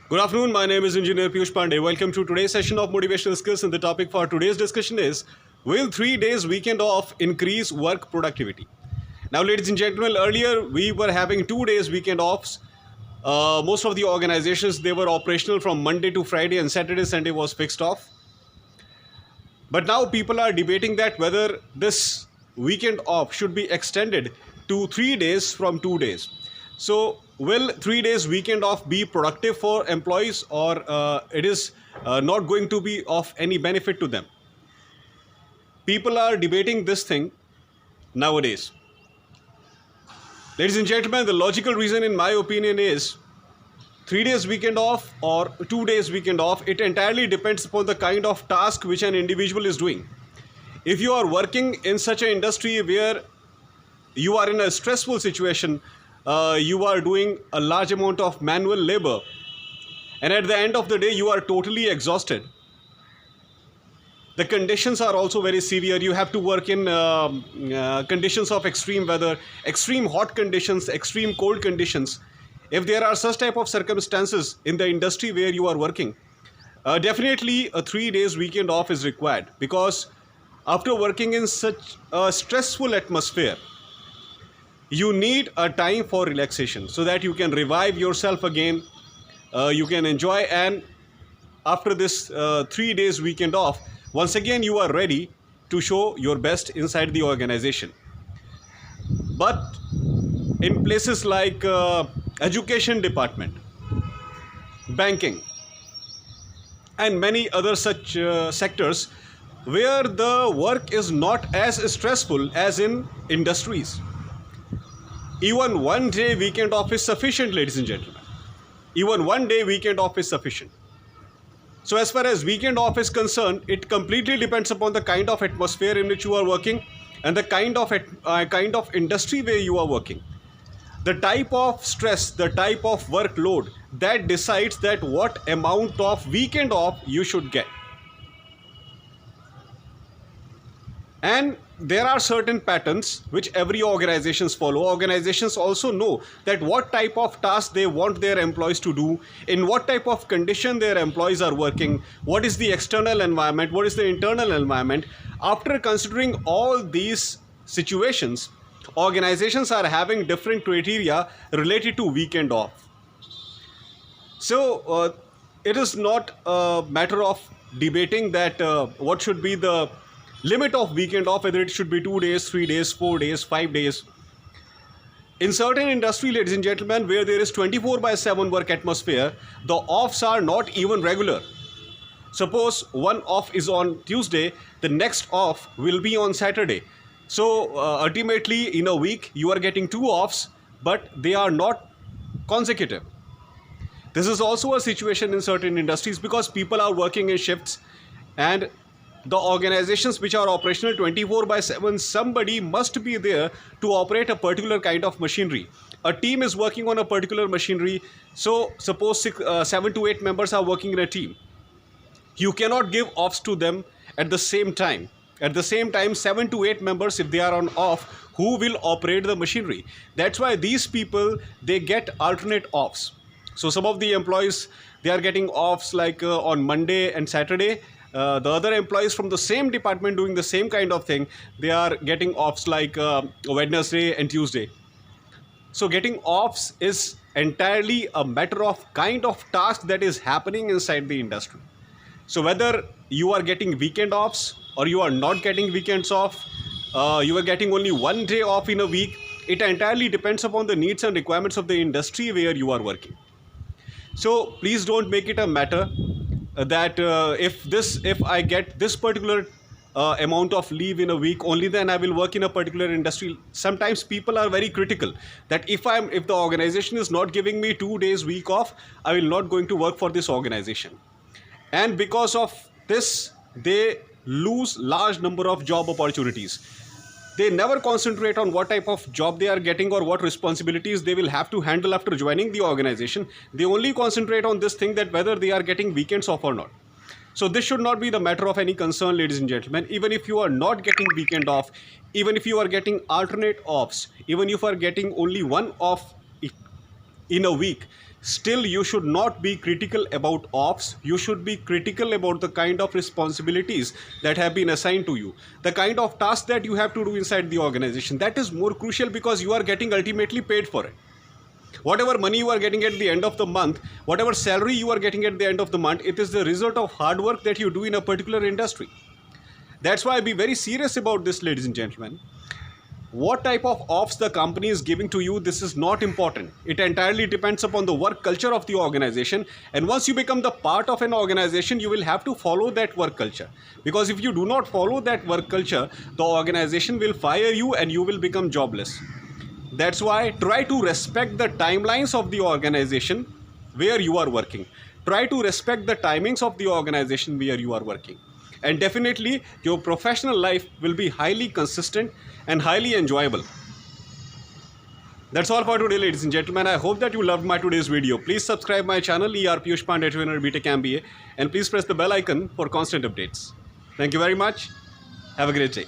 Good afternoon. My name is Engineer Piyush Pandey. Welcome to today's session of Motivational Skills. And the topic for today's discussion is: will 3 days weekend off increase work productivity? Now, ladies and gentlemen, earlier we were having 2 days weekend offs. Most of the organizations, they were operational from Monday to Friday, and Saturday, Sunday was fixed off. But now people are debating that whether this weekend off should be extended to 3 days from 2 days. So, will 3 days weekend off be productive for employees, or it is not going to be of any benefit to them? People are debating this thing nowadays. Ladies and gentlemen, the logical reason, in my opinion, is 3 days weekend off or 2 days weekend off. It entirely depends upon the kind of task which an individual is doing. If you are working in such an industry where you are in a stressful situation, you are doing a large amount of manual labor, and at the end of the day you are totally exhausted. The conditions are also very severe. You have to work in conditions of extreme weather, extreme hot conditions, extreme cold conditions. If there are such type of circumstances in the industry where you are working, definitely a 3 days weekend off is required, because after working in such a stressful atmosphere, you need a time for relaxation so that you can revive yourself again, you can enjoy, and after this 3 days weekend off, once again you are ready to show your best inside the organization. But in places like education department, banking, and many other such sectors where the work is not as stressful as in industries, even 1 day weekend off is sufficient, ladies and gentlemen. Even 1 day weekend off is sufficient. So as far as weekend off is concerned, it completely depends upon the kind of atmosphere in which you are working and the kind of industry where you are working. The type of stress, the type of workload, that decides that what amount of weekend off you should get. And there are certain patterns which every organizations follow. Organizations also know that what type of tasks they want their employees to do, in what type of condition their employees are working, what is the external environment, what is the internal environment. After considering all these situations, organizations are having different criteria related to weekend off. So it is not a matter of debating that what should be the limit of weekend off, whether it should be 2 days, 3 days, 4 days, 5 days. In certain industry, ladies and gentlemen, where there is 24/7 work atmosphere, the offs are not even regular. Suppose one off is on Tuesday, the next off will be on Saturday. So ultimately in a week you are getting 2 offs, but they are not consecutive. This is also a situation in certain industries because people are working in shifts, and the organizations which are operational 24/7, somebody must be there to operate a particular kind of machinery. A team is working on a particular machinery. So suppose 7 to 8 members are working in a team. You cannot give offs to them at the same time. At the same time, 7 to 8 members, if they are on off, who will operate the machinery? That's why these people, they get alternate offs. So some of the employees, they are getting offs like on Monday and Saturday. The other employees from the same department doing the same kind of thing, they are getting offs like Wednesday and Tuesday. So getting offs is entirely a matter of kind of task that is happening inside the industry. So whether you are getting weekend offs or you are not getting weekends off, you are getting only 1 day off in a week, it entirely depends upon the needs and requirements of the industry where you are working. So please don't make it a matter that if I get this particular amount of leave in a week, only then I will work in a particular industry. Sometimes people are very critical that if the organization is not giving me 2 days week off, I will not going to work for this organization. And because of this, they lose large number of job opportunities. They never concentrate on what type of job they are getting or what responsibilities they will have to handle after joining the organization. They only concentrate on this thing, that whether they are getting weekends off or not. So this should not be the matter of any concern, ladies and gentlemen. Even if you are not getting weekend off, even if you are getting alternate offs, even if you are getting only one off in a week, still you should not be critical about ops. You should be critical about the kind of responsibilities that have been assigned to you, the kind of tasks that you have to do inside the organization. That is more crucial because you are getting ultimately paid for it. Whatever money you are getting at the end of the month, whatever salary you are getting at the end of the month, it is the result of hard work that you do in a particular industry. That's why be very serious about this, ladies and gentlemen. What type of ops the company is giving to you, this is not important. It entirely depends upon the work culture of the organization. And once you become the part of an organization, you will have to follow that work culture. Because if you do not follow that work culture, the organization will fire you and you will become jobless. That's why try to respect the timelines of the organization where you are working. Try to respect the timings of the organization where you are working. And definitely your professional life will be highly consistent and highly enjoyable. That's all for today, ladies and gentlemen. I hope that you loved my today's video. Please subscribe my channel, ER Piyush Pandey, Trainer BTech MBA, and please press the bell icon for constant updates. Thank you very much. Have a great day.